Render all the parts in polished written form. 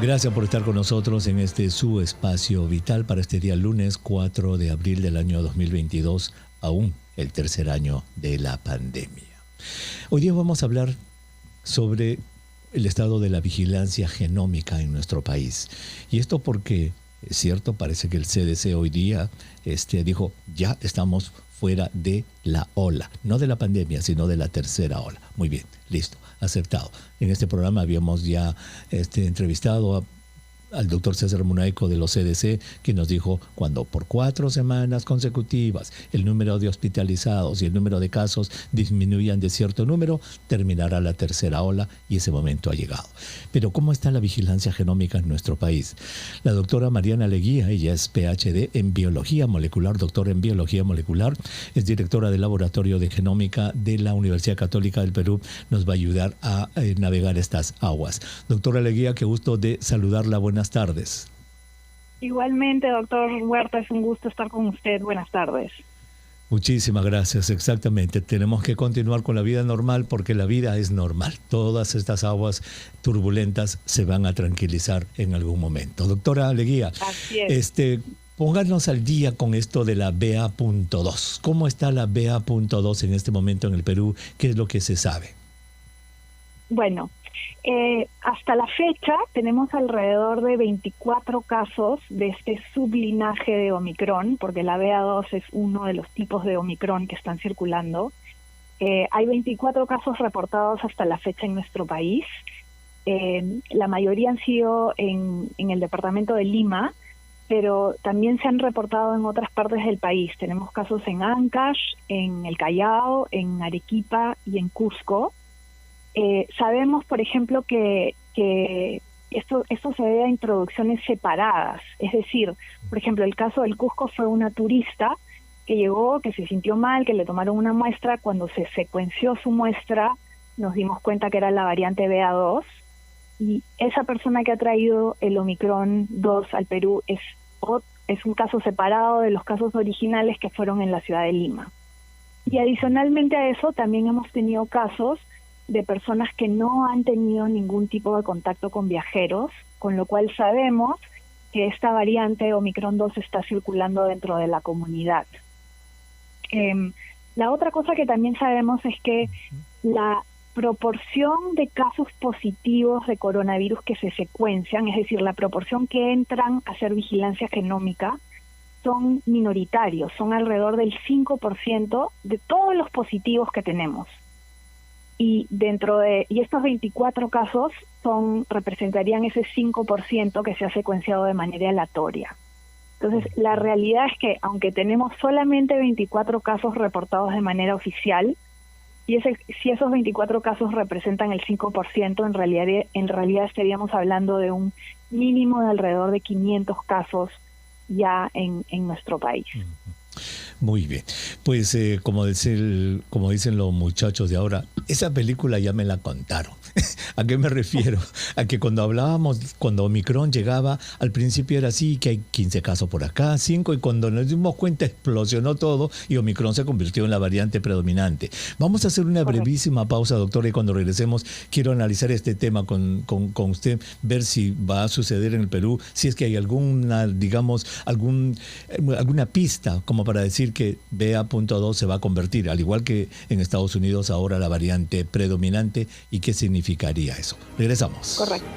Gracias por estar con nosotros en este su espacio vital para este día lunes 4 de abril del año 2022, aún el tercer año de la pandemia. Hoy día vamos a hablar sobre el estado de la vigilancia genómica en nuestro país. Y esto porque, es cierto, parece que el CDC hoy día dijo, ya estamos fuera de la ola, no de la pandemia, sino de la tercera ola. Muy bien, listo, aceptado. En este programa habíamos ya entrevistado al doctor César Munaico de los CDC, que nos dijo cuando por 4 semanas consecutivas el número de hospitalizados y el número de casos disminuyan de cierto número, terminará la tercera ola y ese momento ha llegado. Pero ¿cómo está la vigilancia genómica en nuestro país? La doctora Mariana Leguía, ella es PhD en Biología Molecular, doctora en Biología Molecular, es directora del Laboratorio de Genómica de la Universidad Católica del Perú, nos va a ayudar a navegar estas aguas. Doctora Leguía, qué gusto de saludarla. Buenas tardes. Igualmente, doctor Huerta, es un gusto estar con usted. Buenas tardes. Muchísimas gracias, exactamente. Tenemos que continuar con la vida normal porque la vida es normal. Todas estas aguas turbulentas se van a tranquilizar en algún momento. Doctora Leguía, así es. Pónganos al día con esto de la BA.2. ¿Cómo está la BA.2 en este momento en el Perú? ¿Qué es lo que se sabe? Bueno, hasta la fecha tenemos alrededor de 24 casos de este sublinaje de Omicron, porque la BA.2 es uno de los tipos de Omicron que están circulando. Hay 24 casos reportados hasta la fecha en nuestro país. La mayoría han sido en el departamento de Lima, pero también se han reportado en otras partes del país. Tenemos casos en Ancash, en el Callao, en Arequipa y en Cusco. Sabemos, por ejemplo, que esto se debe a introducciones separadas. Es decir, por ejemplo, el caso del Cusco fue una turista que llegó, que se sintió mal, que le tomaron una muestra. Cuando se secuenció su muestra, nos dimos cuenta que era la variante BA.2. Y esa persona que ha traído el Omicron 2 al Perú es un caso separado de los casos originales que fueron en la ciudad de Lima. Y adicionalmente a eso, también hemos tenido casos de personas que no han tenido ningún tipo de contacto con viajeros, con lo cual sabemos que esta variante Omicron 2 está circulando dentro de la comunidad. La otra cosa que también sabemos es que la proporción de casos positivos de coronavirus que se secuencian, es decir, la proporción que entran a hacer vigilancia genómica, son minoritarios, son alrededor del 5% de todos los positivos que tenemos. Y estos 24 casos representarían ese 5% que se ha secuenciado de manera aleatoria. Entonces, la realidad es que, aunque tenemos solamente 24 casos reportados de manera oficial, y si esos 24 casos representan el 5%, en realidad estaríamos hablando de un mínimo de alrededor de 500 casos ya en nuestro país. Muy bien, pues como dicen los muchachos de ahora, esa película ya me la contaron. ¿A qué me refiero? A que cuando Omicron llegaba, al principio era así, que hay 15 casos por acá, 5, y cuando nos dimos cuenta explosionó todo y Omicron se convirtió en la variante predominante. Vamos a hacer una brevísima pausa, doctora, y cuando regresemos quiero analizar este tema con usted, ver si va a suceder en el Perú, si es que hay alguna pista como para decir que BA.2 se va a convertir, al igual que en Estados Unidos ahora, la variante predominante, y qué significaría eso. Regresamos. Correcto.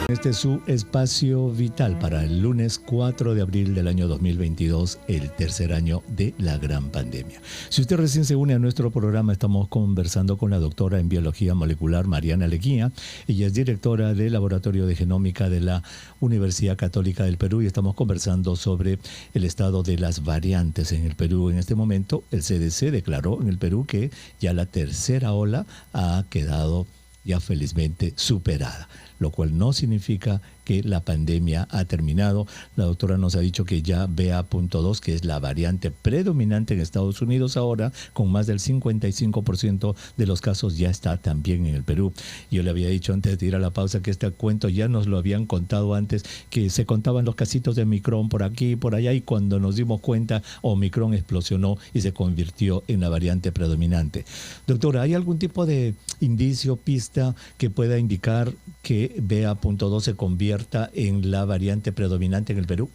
Este es su espacio vital para el lunes 4 de abril del año 2022, el tercer año de la gran pandemia. Si usted recién se une a nuestro programa, estamos conversando con la doctora en Biología Molecular, Mariana Leguía. Ella es directora del Laboratorio de Genómica de la Universidad Católica del Perú y estamos conversando sobre el estado de las variantes en el Perú. En este momento, el CDC declaró en el Perú que ya la tercera ola ha quedado ya felizmente superada, lo cual no significa que la pandemia ha terminado. La doctora nos ha dicho que ya BA.2, que es la variante predominante en Estados Unidos ahora, con más del 55% de los casos ya está también en el Perú. Yo le había dicho antes de ir a la pausa que este cuento ya nos lo habían contado antes, que se contaban los casitos de Omicron por aquí y por allá, y cuando nos dimos cuenta, Omicron explosionó y se convirtió en la variante predominante. Doctora, ¿hay algún tipo de indicio, pista pista que pueda indicar que BA.2 se convierta en la variante predominante en el Perú?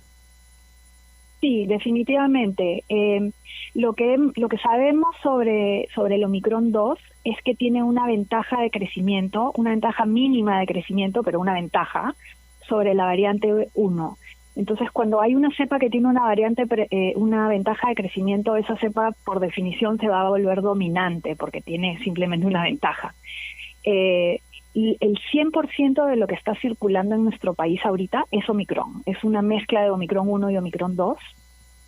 Sí, definitivamente. Lo que sabemos sobre el Omicron 2 es que tiene una ventaja de crecimiento, una ventaja mínima de crecimiento, pero una ventaja sobre la variante 1. Entonces, cuando hay una cepa que tiene una ventaja de crecimiento, esa cepa por definición se va a volver dominante porque tiene simplemente una ventaja. Y el 100% de lo que está circulando en nuestro país ahorita es Omicron. Es una mezcla de Omicron 1 y Omicron 2.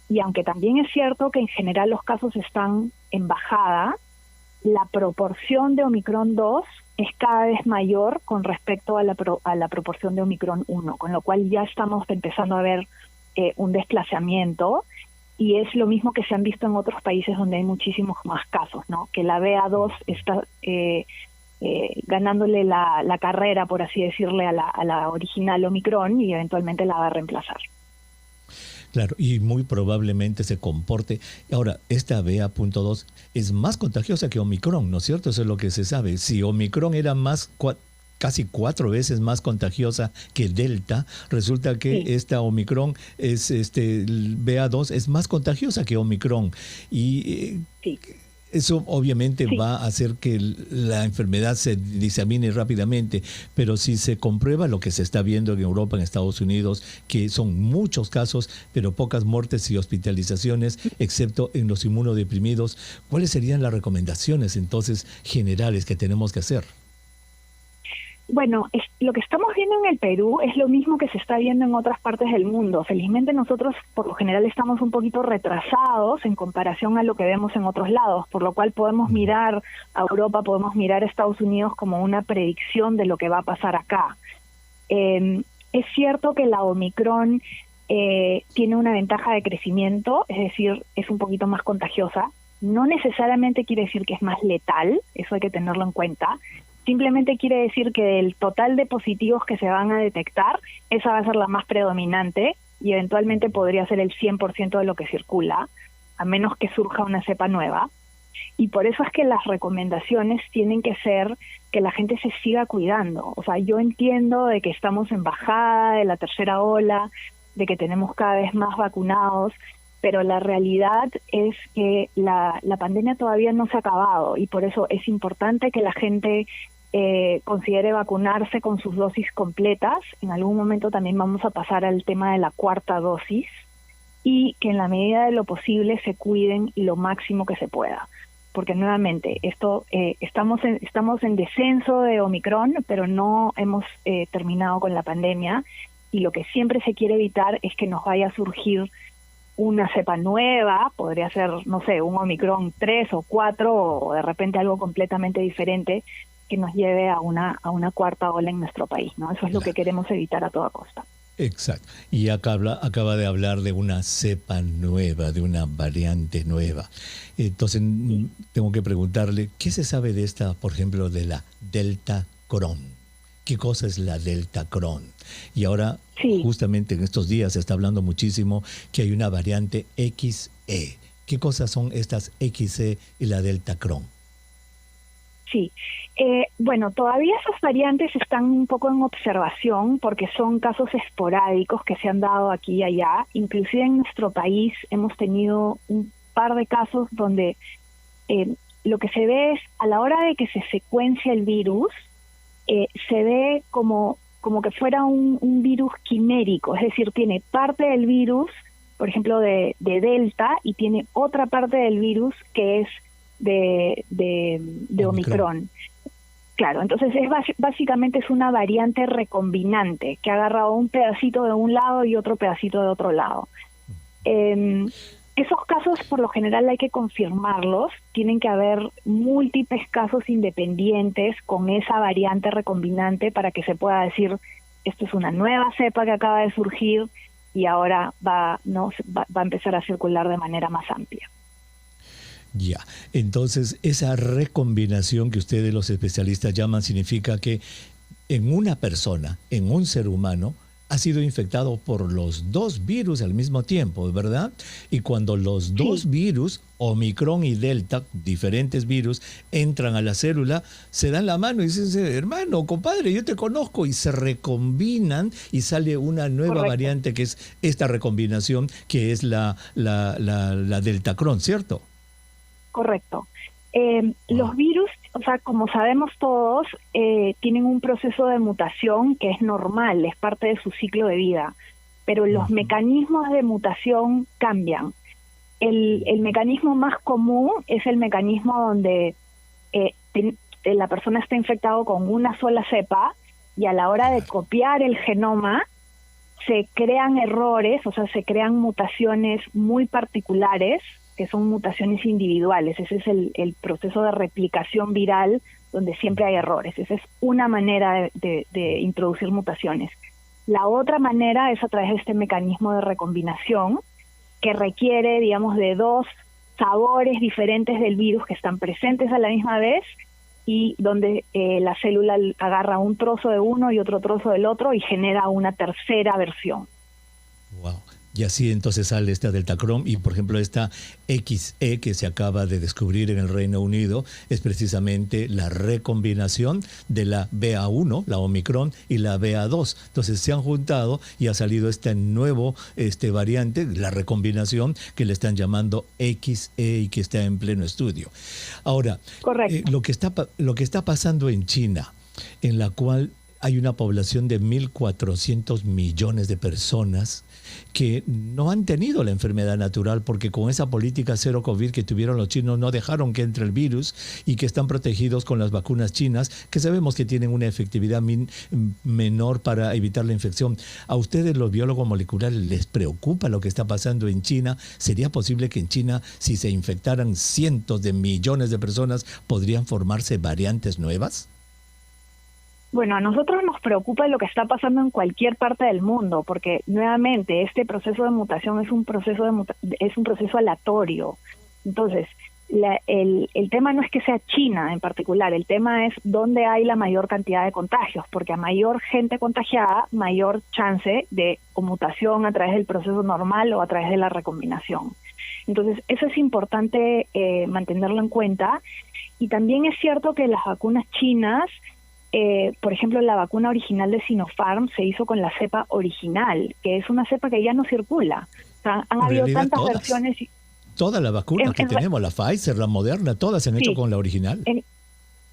Y aunque también es cierto que en general los casos están en bajada, la proporción de Omicron 2 es cada vez mayor con respecto a la proporción de Omicron 1, con lo cual ya estamos empezando a ver un desplazamiento, y es lo mismo que se han visto en otros países donde hay muchísimos más casos, ¿no? Que la BA2 está ganándole la carrera, por así decirle, a la original Omicron, y eventualmente la va a reemplazar. Claro, y muy probablemente se comporte. Ahora, esta BA.2 es más contagiosa que Omicron, ¿no es cierto? Eso es lo que se sabe. Si Omicron era casi 4 veces más contagiosa que Delta, resulta que Sí. esta Omicron BA2 es más contagiosa que Omicron. Y Sí. eso obviamente Sí. va a hacer que la enfermedad se disemine rápidamente, pero si se comprueba lo que se está viendo en Europa, en Estados Unidos, que son muchos casos, pero pocas muertes y hospitalizaciones, excepto en los inmunodeprimidos, ¿cuáles serían las recomendaciones entonces generales que tenemos que hacer? Bueno, lo que estamos viendo en el Perú es lo mismo que se está viendo en otras partes del mundo. Felizmente nosotros por lo general estamos un poquito retrasados en comparación a lo que vemos en otros lados, por lo cual podemos mirar a Europa, podemos mirar a Estados Unidos como una predicción de lo que va a pasar acá. Es cierto que la Omicron tiene una ventaja de crecimiento, es decir, es un poquito más contagiosa. No necesariamente quiere decir que es más letal, eso hay que tenerlo en cuenta. Simplemente quiere decir que del total de positivos que se van a detectar, esa va a ser la más predominante y eventualmente podría ser el 100% de lo que circula, a menos que surja una cepa nueva. Y por eso es que las recomendaciones tienen que ser que la gente se siga cuidando. O sea, yo entiendo de que estamos en bajada de la tercera ola, de que tenemos cada vez más vacunados, pero la realidad es que la pandemia todavía no se ha acabado, y por eso es importante que la gente considere vacunarse con sus dosis completas. En algún momento también vamos a pasar al tema de la 4ª dosis, y que en la medida de lo posible se cuiden lo máximo que se pueda. Porque nuevamente, estamos en descenso de Omicron, pero no hemos terminado con la pandemia, y lo que siempre se quiere evitar es que nos vaya a surgir una cepa nueva, podría ser, no sé, un Omicron 3 o 4, o de repente algo completamente diferente que nos lleve a una 4ª ola en nuestro país, ¿no? Eso es lo que queremos evitar a toda costa. Exacto. Y acaba de hablar de una cepa nueva, de una variante nueva. Entonces, tengo que preguntarle, ¿qué se sabe de esta, por ejemplo, de la Delta Cron? ¿Qué cosa es la Delta Cron? Y ahora, justamente en estos días se está hablando muchísimo que hay una variante XE. ¿Qué cosas son estas XE y la Delta Cron? Sí, bueno, todavía esas variantes están un poco en observación porque son casos esporádicos que se han dado aquí y allá. Inclusive en nuestro país hemos tenido un par de casos donde lo que se ve es, a la hora de que se secuencia el virus, se ve como que fuera un virus quimérico, es decir, tiene parte del virus, por ejemplo, de Delta, y tiene otra parte del virus que es de Omicron. Claro, entonces básicamente es una variante recombinante que ha agarrado un pedacito de un lado y otro pedacito de otro lado. Esos casos por lo general hay que confirmarlos, tienen que haber múltiples casos independientes con esa variante recombinante para que se pueda decir, esto es una nueva cepa que acaba de surgir y ahora va a empezar a circular de manera más amplia. Ya, entonces esa recombinación que ustedes los especialistas llaman significa que en una persona, en un ser humano, ha sido infectado por los dos virus al mismo tiempo, ¿verdad? Y cuando los dos virus, Omicron y Delta, diferentes virus, entran a la célula, se dan la mano y dicen, hermano, compadre, yo te conozco, y se recombinan y sale una nueva variante que es esta recombinación, que es la Deltacron, ¿cierto? Correcto. Los virus, o sea, como sabemos todos, tienen un proceso de mutación que es normal, es parte de su ciclo de vida, pero los mecanismos de mutación cambian. El mecanismo más común es el mecanismo donde la persona está infectada con una sola cepa y a la hora de copiar el genoma se crean errores, o sea, se crean mutaciones muy particulares, que son mutaciones individuales. Ese es el proceso de replicación viral donde siempre hay errores. Esa es una manera de introducir mutaciones. La otra manera es a través de este mecanismo de recombinación que requiere, digamos, de dos sabores diferentes del virus que están presentes a la misma vez y donde la célula agarra un trozo de uno y otro trozo del otro y genera una tercera versión. Wow. Y así entonces sale esta Deltacron y, por ejemplo, esta XE que se acaba de descubrir en el Reino Unido es precisamente la recombinación de la BA1, la Omicron, y la BA2. Entonces se han juntado y ha salido este nuevo variante, la recombinación, que le están llamando XE y que está en pleno estudio. Ahora, lo que está pasando en China, en la cual hay una población de 1.400 millones de personas que no han tenido la enfermedad natural porque con esa política cero COVID que tuvieron los chinos no dejaron que entre el virus y que están protegidos con las vacunas chinas, que sabemos que tienen una efectividad menor para evitar la infección. ¿A ustedes, los biólogos moleculares, les preocupa lo que está pasando en China? ¿Sería posible que en China, si se infectaran cientos de millones de personas, podrían formarse variantes nuevas? Bueno, a nosotros nos preocupa lo que está pasando en cualquier parte del mundo, porque nuevamente este proceso de mutación es un proceso aleatorio. Entonces, el tema no es que sea China en particular, el tema es dónde hay la mayor cantidad de contagios, porque a mayor gente contagiada, mayor chance de mutación a través del proceso normal o a través de la recombinación. Entonces, eso es importante mantenerlo en cuenta. Y también es cierto que las vacunas chinas, por ejemplo, la vacuna original de Sinopharm se hizo con la cepa original, que es una cepa que ya no circula. O sea, han habido tantas versiones. Todas las vacunas que tenemos, la Pfizer, la Moderna, todas se han hecho con la original.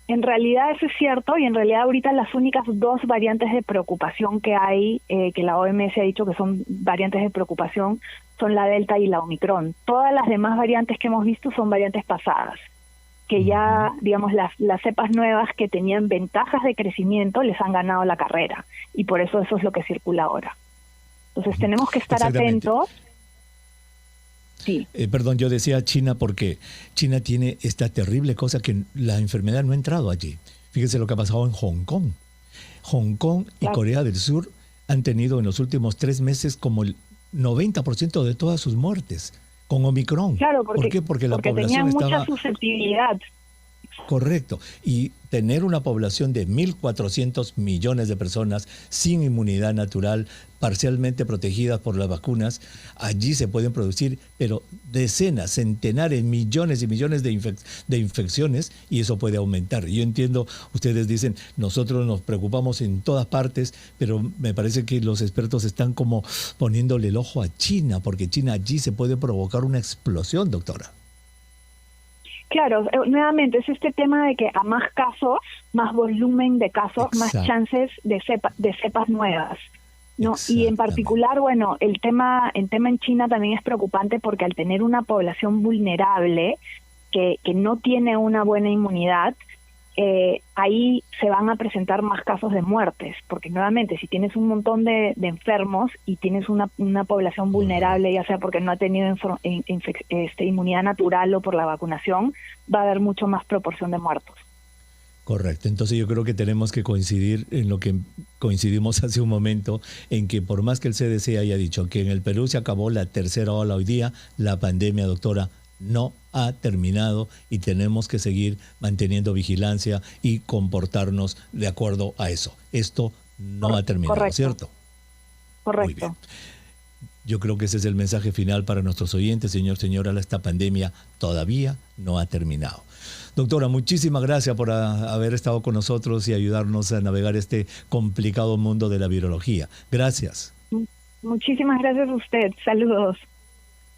En realidad eso es cierto, y en realidad ahorita las únicas dos variantes de preocupación que hay, que la OMS ha dicho que son variantes de preocupación, son la Delta y la Omicron. Todas las demás variantes que hemos visto son variantes pasadas, que ya, digamos, las cepas nuevas que tenían ventajas de crecimiento les han ganado la carrera, y por eso es lo que circula ahora. Entonces tenemos que estar atentos. Sí. Perdón, yo decía China porque China tiene esta terrible cosa que la enfermedad no ha entrado allí. Fíjese lo que ha pasado en Hong Kong. Hong Kong y Corea del Sur han tenido en los últimos 3 meses como el 90% de todas sus muertes con Omicron. Claro, ¿por qué? Porque la población tenían estaba... mucha susceptibilidad. Correcto. Y tener una población de 1.400 millones de personas sin inmunidad natural, parcialmente protegidas por las vacunas, allí se pueden producir, pero decenas, centenares, millones y millones de infecciones, y eso puede aumentar. Yo entiendo, ustedes dicen, nosotros nos preocupamos en todas partes, pero me parece que los expertos están como poniéndole el ojo a China, porque China allí se puede provocar una explosión, doctora. Claro, nuevamente es este tema de que a más casos, más volumen de casos, más chances de cepas nuevas, ¿no? Y en particular, bueno, el tema en China también es preocupante porque al tener una población vulnerable que no tiene una buena inmunidad, ahí se van a presentar más casos de muertes, porque nuevamente si tienes un montón de enfermos y tienes una población vulnerable, ya sea porque no ha tenido inmunidad natural o por la vacunación, va a haber mucho más proporción de muertos. Correcto, entonces yo creo que tenemos que coincidir en lo que coincidimos hace un momento, en que por más que el CDC haya dicho que en el Perú se acabó la tercera ola hoy día, la pandemia, doctora, no ha terminado y tenemos que seguir manteniendo vigilancia y comportarnos de acuerdo a eso. Esto no ha terminado, correcto. ¿Cierto? Muy bien. Yo creo que ese es el mensaje final para nuestros oyentes, señora. Esta pandemia todavía no ha terminado. Doctora, muchísimas gracias por haber estado con nosotros y ayudarnos a navegar este complicado mundo de la virología. Gracias. Muchísimas gracias a usted. Saludos.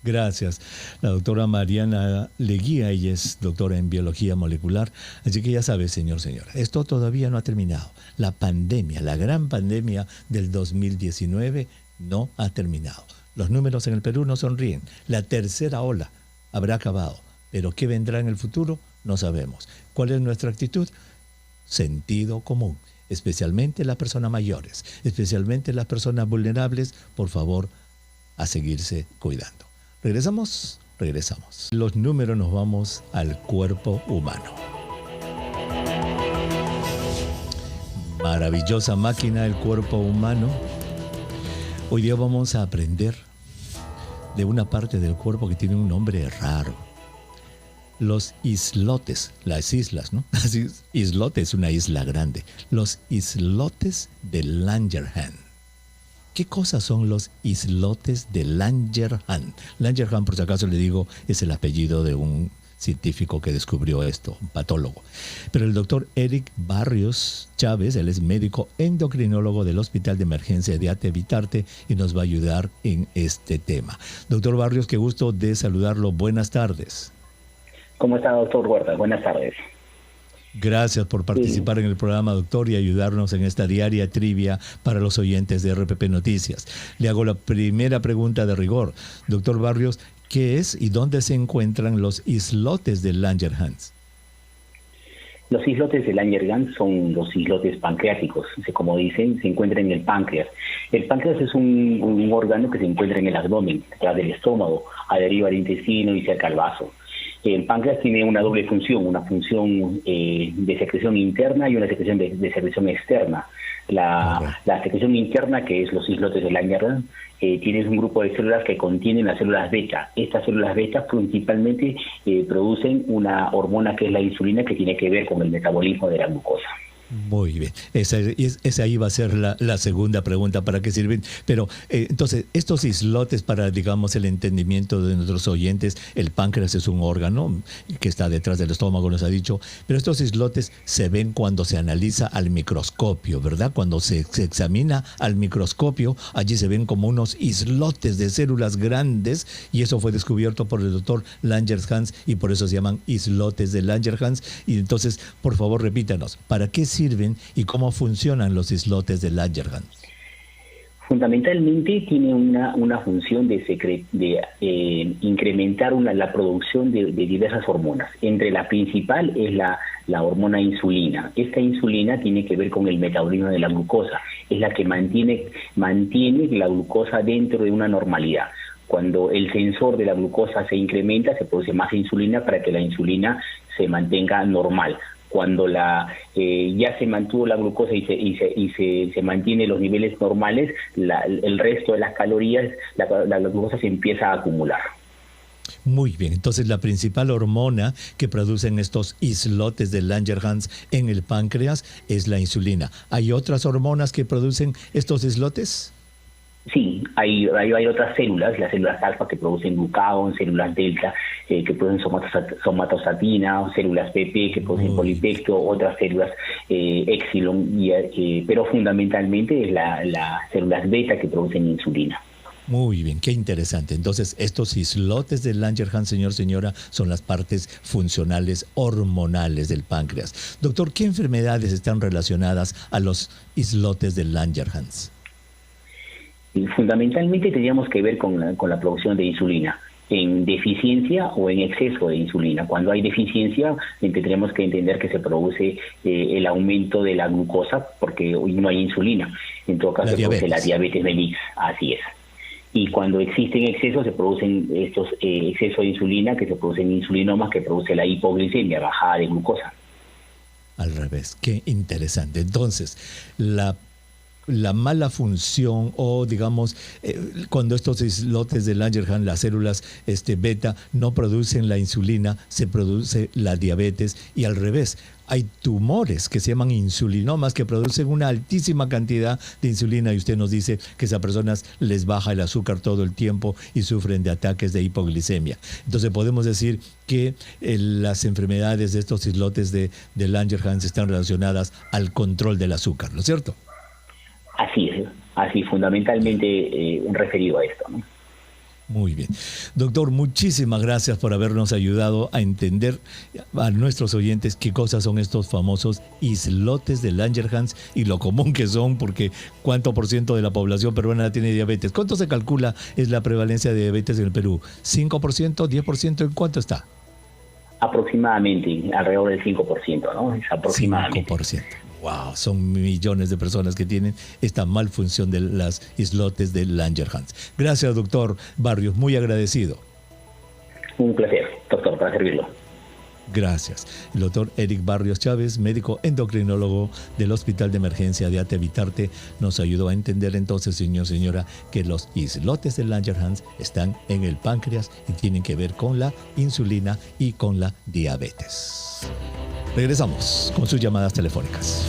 Gracias. La doctora Mariana Leguía, ella es doctora en biología molecular. Así que ya sabe, señora, esto todavía no ha terminado. La pandemia, la gran pandemia del 2019 no ha terminado. Los números en el Perú no sonríen. La tercera ola habrá acabado. Pero ¿qué vendrá en el futuro? No sabemos. ¿Cuál es nuestra actitud? Sentido común. Especialmente las personas mayores, especialmente las personas vulnerables, por favor, a seguirse cuidando. ¿Regresamos? Regresamos. Los números, nos vamos al cuerpo humano. Maravillosa máquina, el cuerpo humano. Hoy día vamos a aprender de una parte del cuerpo que tiene un nombre raro. Los islotes, las islas, ¿no? Islote es una isla grande. Los islotes de Langerhans. ¿Qué cosas son los islotes de Langerhans? Langerhans, por si acaso le digo, es el apellido de un científico que descubrió esto, un patólogo. Pero el doctor Eric Barrios Chávez, él es médico endocrinólogo del Hospital de Emergencia de Ate Vitarte y nos va a ayudar en este tema. Doctor Barrios, qué gusto de saludarlo. Buenas tardes. ¿Cómo está, doctor Huerta? Buenas tardes. Gracias por participar en el programa, doctor, y ayudarnos en esta diaria trivia para los oyentes de RPP Noticias. Le hago la primera pregunta de rigor. Doctor Barrios, ¿qué es y dónde se encuentran los islotes de Langerhans? Los islotes de Langerhans son los islotes pancreáticos. Como dicen, se encuentran en el páncreas. El páncreas es un órgano que se encuentra en el abdomen, detrás del estómago, adherido al intestino y cerca al vaso. El páncreas tiene una doble función, una función de secreción interna y una secreción de secreción externa. La secreción interna, que es los islotes de Langerhans, tiene un grupo de células que contienen las células beta. Estas células beta principalmente producen una hormona que es la insulina, que tiene que ver con el metabolismo de la glucosa. Muy bien, esa iba a ser la segunda pregunta, ¿para qué sirven? Pero entonces, estos islotes, para, digamos, el entendimiento de nuestros oyentes, el páncreas es un órgano que está detrás del estómago, nos ha dicho, pero estos islotes se ven cuando se analiza al microscopio, ¿verdad? Cuando se examina al microscopio, allí se ven como unos islotes de células grandes, y eso fue descubierto por el doctor Langerhans, y por eso se llaman islotes de Langerhans. Y entonces, por favor, repítanos, ¿para qué sirven y cómo funcionan los islotes de Langerhans? Fundamentalmente tiene una función de incrementar la producción de diversas hormonas. Entre la principal es la hormona insulina. Esta insulina tiene que ver con el metabolismo de la glucosa. Es la que mantiene la glucosa dentro de una normalidad. Cuando el sensor de la glucosa se incrementa, se produce más insulina para que la insulina se mantenga normal. Cuando ya se mantuvo la glucosa y se mantiene los niveles normales, el resto de las calorías, la glucosa se empieza a acumular. Muy bien, entonces la principal hormona que producen estos islotes de Langerhans en el páncreas es la insulina. ¿Hay otras hormonas que producen estos islotes? Sí, hay otras células, las células alfa que producen glucagón, células delta que producen somatostatina, células PP que producen polipepto, otras células epsilon, pero fundamentalmente es las células beta que producen insulina. Muy bien, qué interesante. Entonces, estos islotes de Langerhans, señora, son las partes funcionales hormonales del páncreas. Doctor, ¿qué enfermedades están relacionadas a los islotes de Langerhans? Fundamentalmente tendríamos que ver con la producción de insulina, en deficiencia o en exceso de insulina. Cuando hay deficiencia, tendremos que entender que se produce el aumento de la glucosa, porque hoy no hay insulina. En todo caso, se produce la diabetes mellitus, así es. Y cuando existen excesos, se producen estos excesos de insulina, que se producen insulinomas, que produce la hipoglicemia, bajada de glucosa. Al revés, qué interesante. Entonces, la la mala función o, digamos, cuando estos islotes de Langerhans, las células beta, no producen la insulina, se produce la diabetes y al revés. Hay tumores que se llaman insulinomas que producen una altísima cantidad de insulina y usted nos dice que a esas personas les baja el azúcar todo el tiempo y sufren de ataques de hipoglicemia. Entonces podemos decir que las enfermedades de estos islotes de Langerhans están relacionadas al control del azúcar, ¿no es cierto? Así fundamentalmente referido a esto, ¿no? Muy bien. Doctor, muchísimas gracias por habernos ayudado a entender a nuestros oyentes qué cosas son estos famosos islotes de Langerhans y lo común que son, porque ¿cuánto por ciento de la población peruana tiene diabetes? ¿Cuánto se calcula es la prevalencia de diabetes en el Perú? ¿5%? ¿10%? ¿En cuánto está? Aproximadamente, alrededor del 5%, ¿no? Es aproximadamente. 5%. Wow, son millones de personas que tienen esta malfunción de las islotes de Langerhans. Gracias, doctor Barrios, muy agradecido. Un placer, doctor, para servirlo. Gracias. El doctor Eric Barrios Chávez, médico endocrinólogo del Hospital de Emergencia de Ate-Bitarte, nos ayudó a entender entonces, señora, que los islotes de Langerhans están en el páncreas y tienen que ver con la insulina y con la diabetes. Regresamos con sus llamadas telefónicas.